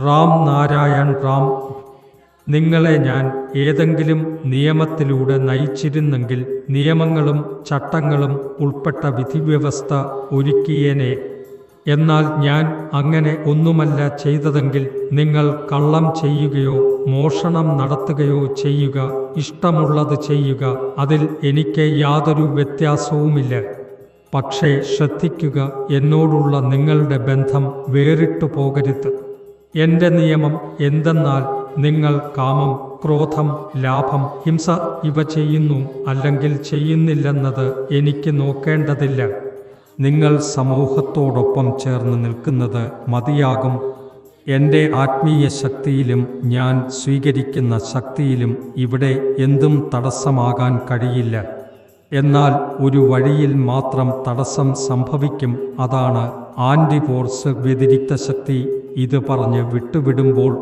റാം നാരായൺ റാം. നിങ്ങളെ ഞാൻ ഏതെങ്കിലും നിയമത്തിലൂടെ നയിച്ചിരുന്നെങ്കിൽ നിയമങ്ങളും ചട്ടങ്ങളും ഉൾപ്പെട്ട വിധിവ്യവസ്ഥ ഒരുക്കിയേനെ. എന്നാൽ ഞാൻ അങ്ങനെ ഒന്നുമല്ല ചെയ്തതെങ്കിൽ നിങ്ങൾ കള്ളം ചെയ്യുകയോ മോഷണം നടത്തുകയോ ചെയ്യുക, ഇഷ്ടമുള്ളത് ചെയ്യുക, അതിൽ എനിക്ക് യാതൊരു വ്യത്യാസവുമില്ല. പക്ഷേ ശ്രദ്ധിക്കുക, എന്നോടുള്ള നിങ്ങളുടെ ബന്ധം വേറിട്ടു പോകരുത്. എൻ്റെ നിയമം എന്തെന്നാൽ നിങ്ങൾ കാമം, ക്രോധം, ലാഭം, ഹിംസ ഇവ ചെയ്യുന്നു അല്ലെങ്കിൽ ചെയ്യുന്നില്ലെന്നത് എനിക്ക് നോക്കേണ്ടതില്ല. നിങ്ങൾ സമൂഹത്തോടൊപ്പം ചേർന്ന് നിൽക്കുന്നത് മതിയാകും. എൻ്റെ ആത്മീയ ശക്തിയിലും ഞാൻ സ്വീകരിക്കുന്ന ശക്തിയിലും ഇവിടെ എന്തും തടസ്സമാകാൻ കഴിയില്ല. എന്നാൽ ഒരു വഴിയിൽ മാത്രം തടസ്സം സംഭവിക്കും, അതാണ് ആൻറ്റിഫോഴ്സ്, വ്യതിരിക്ത ശക്തി. ഇത് പറഞ്ഞ് വിട്ടുവിടുമ്പോൾ